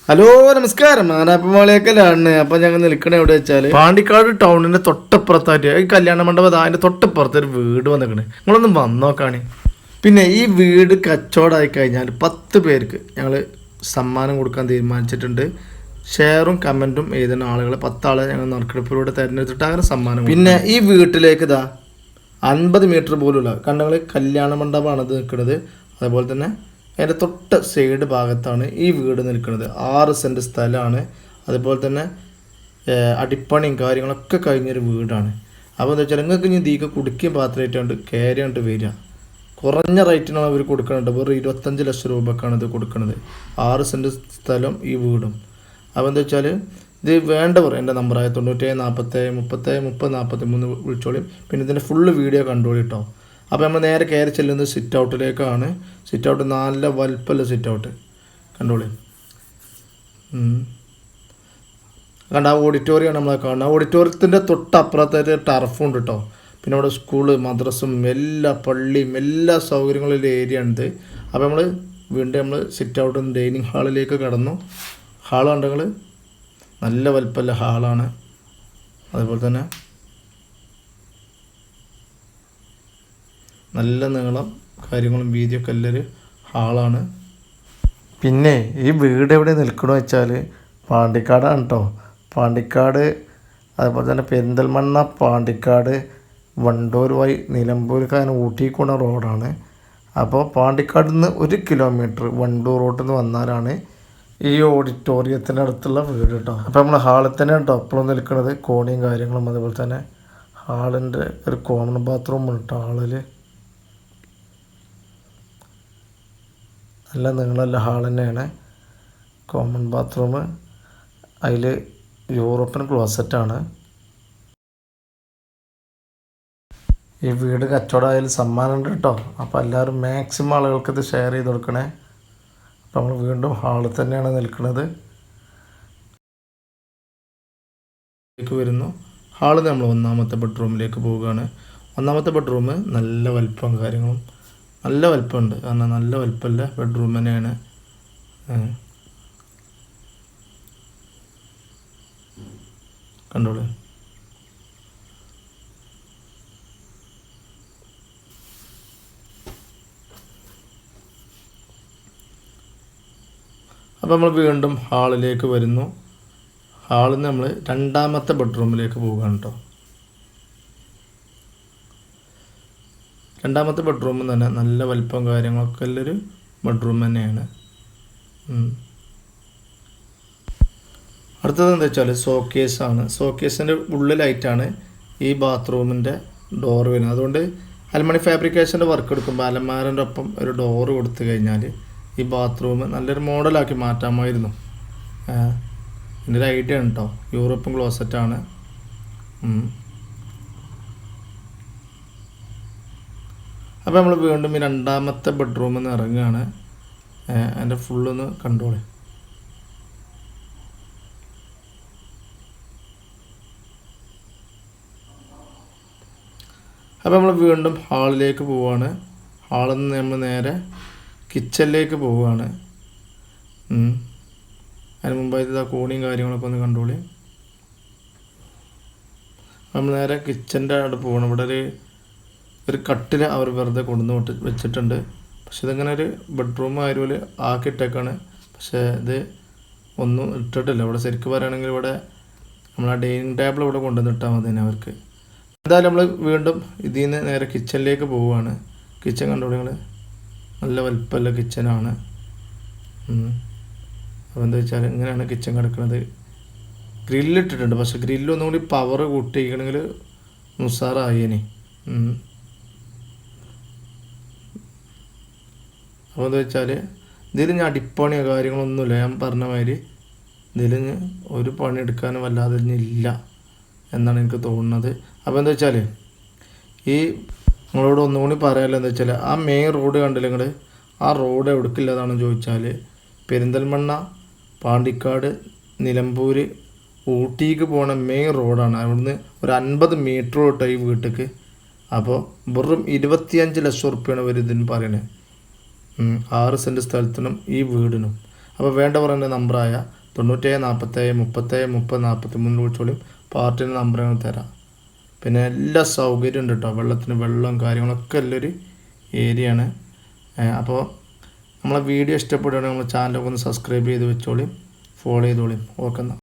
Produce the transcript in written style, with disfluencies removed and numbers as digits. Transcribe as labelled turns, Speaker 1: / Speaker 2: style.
Speaker 1: Hello നമസ്കാരം. ആനാപ്പമാളിയൊക്കെയാണ്. അപ്പം ഞങ്ങൾ നിൽക്കണ എവിടെ വെച്ചാൽ പാണ്ടിക്കാട് ടൗണിൻ്റെ തൊട്ടപ്പുറത്തായിട്ട് ഈ കല്യാണ മണ്ഡപം അതിൻ്റെ തൊട്ടപ്പുറത്ത് ഒരു വീട് വന്നിക്കണേ. നിങ്ങളൊന്നും വന്നോക്കാണ്. പിന്നെ ഈ വീട് കച്ചവടമായി കഴിഞ്ഞാൽ 10 പേർക്ക് ഞങ്ങൾ സമ്മാനം കൊടുക്കാൻ തീരുമാനിച്ചിട്ടുണ്ട്. ഷെയറും കമൻറ്റും എഴുതുന്ന ആളുകളെ 10 ആളെ ഞങ്ങൾ നറുക്കെടുപ്പിലൂടെ തിരഞ്ഞെടുത്തിട്ട് അങ്ങനെ സമ്മാനം. പിന്നെ ഈ വീട്ടിലേക്ക് 50 മീറ്റർ പോലുമില്ല. കണ്ടങ്ങൾ കല്യാണ മണ്ഡപമാണ് ഇത് നിൽക്കുന്നത്. അതുപോലെ തന്നെ അതിൻ്റെ തൊട്ട് സൈഡ് ഭാഗത്താണ് ഈ വീട് നിൽക്കുന്നത്. 6 സെൻറ്റ് സ്ഥലമാണ്. അതുപോലെ തന്നെ അടിപ്പണിയും കാര്യങ്ങളൊക്കെ കഴിഞ്ഞൊരു വീടാണ്. അപ്പോൾ എന്താ വെച്ചാൽ നിങ്ങൾക്ക് ഇനി ദീക്ക് കുടുക്കിയും പാത്രമായിട്ടുണ്ട് കയറിയാണ്ട് വരിക. കുറഞ്ഞ റേറ്റിനാണ് അവർ കൊടുക്കുന്നുണ്ട്. വെറും 25 ലക്ഷം രൂപക്കാണ് ഇത് കൊടുക്കുന്നത്. 6 സെൻറ്റ് സ്ഥലം ഈ വീടും. അപ്പോൾ എന്താ വെച്ചാൽ ഇത് വേണ്ടവർ എൻ്റെ നമ്പറായ 97 47 37 30 43 വിളിച്ചോളിയും. പിന്നെ ഇതിൻ്റെ ഫുള്ള് വീഡിയോ കണ്ടോളി കേട്ടോ. അപ്പോൾ നമ്മൾ നേരെ കയറി ചെല്ലുന്നത് സിറ്റ് ഔട്ടിലേക്കാണ്. സിറ്റ് ഔട്ട് നല്ല വലുപ്പമല്ല സിറ്റ് ഔട്ട് കണ്ടോളി. കണ്ട ആ ഓഡിറ്റോറിയമാണ് നമ്മളെ കാണുന്നത്. ഓഡിറ്റോറിയത്തിൻ്റെ തൊട്ടപ്പുറത്തായിട്ട് ടർഫുണ്ട് കേട്ടോ. പിന്നെ അവിടെ സ്കൂള് മദ്രസും എല്ലാ പള്ളിയും എല്ലാ സൗകര്യങ്ങളുള്ള ഏരിയ ഉണ്ട്. അപ്പോൾ നമ്മൾ സിറ്റ് ഔട്ട് ഡൈനിങ് ഹാളിലേക്ക് കടന്നു. ഹാൾ കണ്ടെങ്കിൽ നല്ല വലുപ്പമല്ല ഹാളാണ്. അതുപോലെ തന്നെ നല്ല നീളം കാര്യങ്ങളും വീതിയൊക്കെ ഉള്ളൊരു ഹാളാണ്. പിന്നെ ഈ വീട് എവിടെ നിൽക്കണമെന്ന് വെച്ചാൽ പാണ്ടിക്കാടാണ് കേട്ടോ. പാണ്ടിക്കാട് അതുപോലെ തന്നെ പെരിന്തൽമണ്ണ പാണ്ടിക്കാട് വണ്ടൂർ വഴി നിലമ്പൂർക്ക് അങ്ങനെ ഊട്ടിക്കൊണ്ട റോഡാണ്. അപ്പോൾ പാണ്ടിക്കാട് നിന്ന് 1 കിലോമീറ്റർ വണ്ടൂർ റോഡിൽ നിന്ന് വന്നാലാണ് ഈ ഓഡിറ്റോറിയത്തിൻ്റെ അടുത്തുള്ള വീട് കേട്ടോ. അപ്പോൾ നമ്മൾ ഹാളിൽ തന്നെ കേട്ടോ എപ്പോഴും നിൽക്കുന്നത്. കോണിയും കാര്യങ്ങളും അതുപോലെ തന്നെ ഹാളിൻ്റെ ഒരു കോമൺ ബാത്റൂം കേട്ടോ. ഹാളിൽ നല്ല നീളമുള്ള ഹാൾ തന്നെയാണ്. കോമൺ ബാത്റൂം, അതിൽ യൂറോപ്യൻ ക്ലോസറ്റാണ്. ഈ വീട് കച്ചവടമായാലും സമ്മാനമുണ്ട് കേട്ടോ. അപ്പോൾ എല്ലാവരും മാക്സിമം ആളുകൾക്ക് ഇത് ഷെയർ ചെയ്ത് കൊടുക്കണേ. അപ്പോൾ നമ്മൾ വീണ്ടും ഹാളിൽ തന്നെയാണ് നിൽക്കുന്നത്. വരുന്നു ഹാളിൽ നമ്മൾ 1ാമത്തെ ബെഡ്റൂമിലേക്ക് പോവുകയാണ്. 1ാമത്തെ ബെഡ്റൂം നല്ല വലിപ്പം കാര്യങ്ങളും നല്ല വലിപ്പമുണ്ട്. കാരണം നല്ല വലിപ്പമല്ല ബെഡ്റൂം തന്നെയാണ്. കണ്ടോളൂ. അപ്പോൾ നമ്മൾ വീണ്ടും ഹാളിലേക്ക് വരുന്നു. ഹാളിൽ നിന്ന് നമ്മൾ 2ാമത്തെ ബെഡ്റൂമിലേക്ക് പോവുകയാണ് കേട്ടോ. 2ാമത്തെ ബെഡ്റൂം തന്നെ നല്ല വലിപ്പം കാര്യങ്ങളൊക്കെ ഉള്ളൊരു ബെഡ്റൂം തന്നെയാണ്. അടുത്തത് എന്താ വെച്ചാൽ ഷോക്കേസാണ്. ഷോക്കേസിൻ്റെ ഉള്ളിലായിട്ടാണ് ഈ ബാത്റൂമിൻ്റെ ഡോറ് വരുന്നത്. അതുകൊണ്ട് അലുമിനിയം ഫാബ്രിക്കേഷൻ്റെ വർക്ക് എടുക്കുമ്പോൾ അലമാരൻ്റെ ഒപ്പം ഒരു ഡോറ് കൊടുത്തു കഴിഞ്ഞാൽ ഈ ബാത്റൂം നല്ലൊരു മോഡലാക്കി മാറ്റാമായിരുന്നു. എൻ്റെ ഒരു ഐഡിയ ആണ് കേട്ടോ. യൂറോപ്യൻ ക്ലോസറ്റാണ്. അപ്പോൾ നമ്മൾ വീണ്ടും ഈ 2ാമത്തെ ബെഡ്റൂമിൽ നിന്ന് ഇറങ്ങുകയാണ്. അതിൻ്റെ ഫുള്ളൊന്ന് കണ്ടോളെ. അപ്പോൾ നമ്മൾ വീണ്ടും ഹാളിലേക്ക് പോവുകയാണ്. ഹാളിൽ നിന്ന് നമ്മൾ നേരെ കിച്ചണിലേക്ക് പോവുകയാണ്. അതിന് മുമ്പായിട്ട് കോണിയും കാര്യങ്ങളൊക്കെ ഒന്ന് കണ്ടോളി. നമ്മൾ നേരെ കിച്ചൻ്റെ അവിടെ പോകണം. ഇവിടെ ഒരു കട്ടിൽ അവർ വെറുതെ കൊണ്ടുവന്ന് വെച്ചിട്ടുണ്ട്. പക്ഷെ ഇതിങ്ങനെ ഒരു ബെഡ്റൂം ആയതുപോലെ ആക്കിയിട്ടേക്കാണ്. പക്ഷേ ഇത് ഒന്നും ഇട്ടിട്ടില്ല. ഇവിടെ ശരിക്കും പറയുകയാണെങ്കിൽ ഇവിടെ നമ്മൾ ആ ഡൈനിങ് ടേബിൾ ഇവിടെ കൊണ്ടുവന്നിട്ടാൽ മതി തന്നെ അവർക്ക്. എന്തായാലും നമ്മൾ വീണ്ടും ഇതിൽ നിന്ന് നേരെ കിച്ചണിലേക്ക് പോവുകയാണ്. കിച്ചൺ കണ്ടോളൂ നിങ്ങൾ. നല്ല വലിപ്പമുള്ള കിച്ചനാണ്. അപ്പോൾ എന്താ വെച്ചാൽ ഇങ്ങനെയാണ് കിച്ചൺ കിടക്കുന്നത്. ഗ്രില്ലിട്ടിട്ടുണ്ട്. പക്ഷേ ഗ്രില്ലൊന്നും കൂടി പവർ കൂട്ടിയിരിക്കണമെങ്കിൽ മുസാറായിനി. അപ്പോൾ എന്താ വെച്ചാൽ ഇതിൽ ഞാൻ അടിപ്പണിയോ കാര്യങ്ങളൊന്നുമില്ല. ഞാൻ പറഞ്ഞ മാതിരി ഇതിൽ ഒരു പണി എടുക്കാനും വല്ലാതെ ഇല്ല എന്നാണ് എനിക്ക് തോന്നുന്നത്. അപ്പോൾ എന്താ വെച്ചാൽ ഈ നിങ്ങളോട് ഒന്നും കൂടി പറയാമല്ലോ. എന്താ വെച്ചാൽ ആ മെയിൻ റോഡ് കണ്ടില്ല നിങ്ങൾ. ആ റോഡ് എവിടേക്കില്ലാതാണെന്ന് ചോദിച്ചാൽ പെരിന്തൽമണ്ണ പാണ്ടിക്കാട് നിലമ്പൂർ ഊട്ടിക്ക് പോണ മെയിൻ റോഡാണ്. അവിടുന്ന് ഒരു 50 മീറ്റർ തൊട്ടോ ഈ വീട്ടിലേക്ക്. അപ്പോൾ വെറും 25 ലക്ഷം റുപ്യാണ് ഇവർ ഇതിന് പറയണത്. 6 സെൻറ്റ് സ്ഥലത്തിനും ഈ വീടിനും. അപ്പോൾ വേണ്ടവർ എൻ്റെ നമ്പറായ 9747 30 30 വിളിച്ചോളും. പാർട്ടിൻ്റെ നമ്പർ ഞങ്ങൾ തരാം. പിന്നെ എല്ലാ സൗകര്യം ഉണ്ട് കേട്ടോ, വെള്ളത്തിന് വെള്ളം കാര്യങ്ങളൊക്കെ ഉള്ളൊരു ഏരിയയാണ്. അപ്പോൾ നമ്മളെ വീഡിയോ ഇഷ്ടപ്പെടുകയാണെങ്കിൽ നമ്മൾ ചാനലൊക്കെ ഒന്ന് സബ്സ്ക്രൈബ് ചെയ്ത് വെച്ചോളിയും, ഫോളോ ചെയ്തോളിയും. ഓക്കെ.